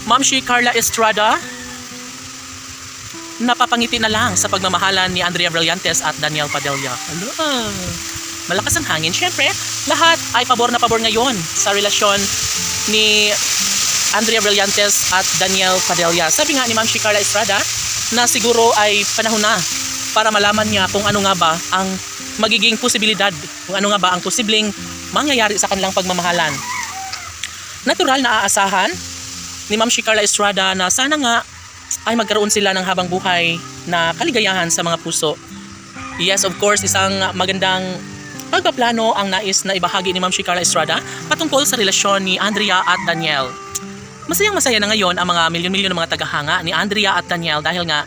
Ma'am si Carla Estrada, napapangiti na lang sa pagmamahalan ni Andrea Brillantes at Daniel Padilla. Ano? Malakas ang hangin. Siyempre, lahat ay pabor na pabor ngayon sa relasyon ni Andrea Brillantes at Daniel Padilla. Sabi nga ni Ma'am si Carla Estrada na siguro ay panahon na para malaman niya kung ano nga ba ang magiging posibilidad, kung ano nga ba ang posibleng mangyayari sa kanilang pagmamahalan. Natural na aasahan ni Ma'am si Carla Estrada na sana nga ay magkaroon sila ng habang buhay na kaligayahan sa mga puso. Yes, of course, isang magandang pagpaplano ang nais na ibahagi ni Ma'am si Carla Estrada patungkol sa relasyon ni Andrea at Daniel. Masayang-masaya na ngayon ang mga milyon-milyon ng mga tagahanga ni Andrea at Daniel dahil nga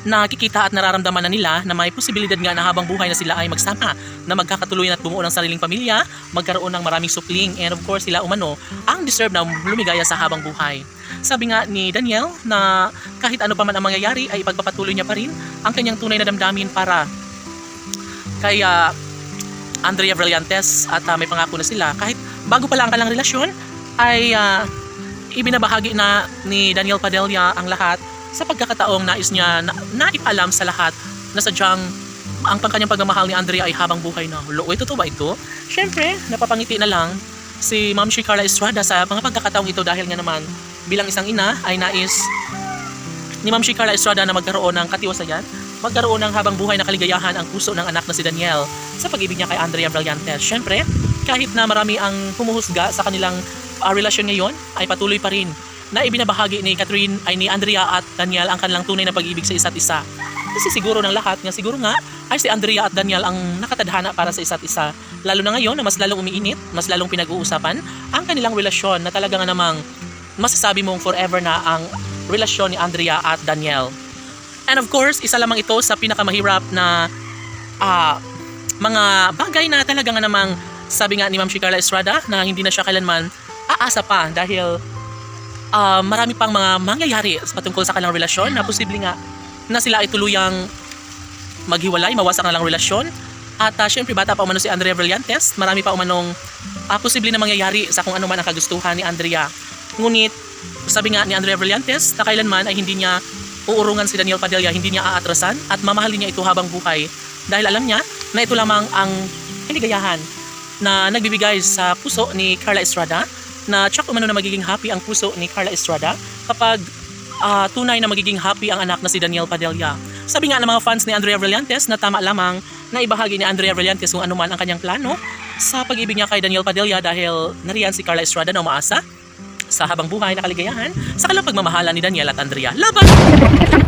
nakikita at nararamdaman na nila na may posibilidad nga na habang buhay na sila ay magsama, na magkakatuluyan at bumuo ng sariling pamilya, magkaroon ng maraming supling, and of course sila umano ang deserve na lumigaya sa habang buhay. Sabi nga ni Daniel na kahit ano pa man ang mangyayari ay ipagpapatuloy niya pa rin ang kanyang tunay na damdamin para kay Andrea Brillantes at may pangako na sila. Kahit bago pa lang ang kanilang relasyon ay ibinabahagi na ni Daniel Padilla ang lahat sa pagkakataong nais niya na ipaalam sa lahat na sadyang ang kanyang pagmamahal ni Andrea ay habang buhay na. Uy, totoo ba ito? Siyempre, napapangiti na lang si Ma'am si Carla Estrada sa mga pagkakataong ito dahil nga naman bilang isang ina ay nais ni Ma'am si Carla Estrada na magkaroon ng katiwasayan, magkaroon ng habang buhay na kaligayahan ang puso ng anak na si Daniel sa pag-ibig niya kay Andrea Brillantes. Siyempre, kahit na marami ang humuhusga sa kanilang relasyon ngayon, ay patuloy pa rin na ibinabahagi ni Andrea at Daniel ang kanilang tunay na pag-ibig sa isa't isa. Kasi siguro ng lahat nga siguro nga ay si Andrea at Daniel ang nakatadhana para sa isa't isa. Lalo na ngayon na mas lalong umiinit, mas lalong pinag-uusapan ang kanilang relasyon na talaga nga namang masasabi mong forever na ang relasyon ni Andrea at Daniel. And of course, isa lamang ito sa pinakamahirap na mga bagay na talaga nga namang sabi nga ni Ma'am si Carla Estrada na hindi na siya kailanman aasa pa dahil marami pang mga mangyayari patungkol sa kanilang relasyon na posible nga na sila ay tuluyang maghiwalay, mawasak na lang relasyon. At syempre bata pa umano si Andrea Brillantes, marami pa umanong posible na mangyayari sa kung ano man ang kagustuhan ni Andrea. Ngunit sabi nga ni Andrea Brillantes na kailanman ay hindi niya uurungan si Daniel Padilla, hindi niya aatrasan at mamahalin niya ito habang buhay dahil alam niya na ito lamang ang kaligayahan na nagbibigay sa puso ni Carla Estrada, na tsak umano na magiging happy ang puso ni Carla Estrada kapag tunay na magiging happy ang anak na si Daniel Padilla. Sabi nga ng mga fans ni Andrea Brillantes na tama lamang na ibahagi ni Andrea Brillantes kung ano man ang kanyang plano sa pag-ibig niya kay Daniel Padilla dahil nariyan si Carla Estrada na umaasa sa habang buhay na kaligayahan sa kanilang pagmamahalan ni Daniel at Andrea. Laban!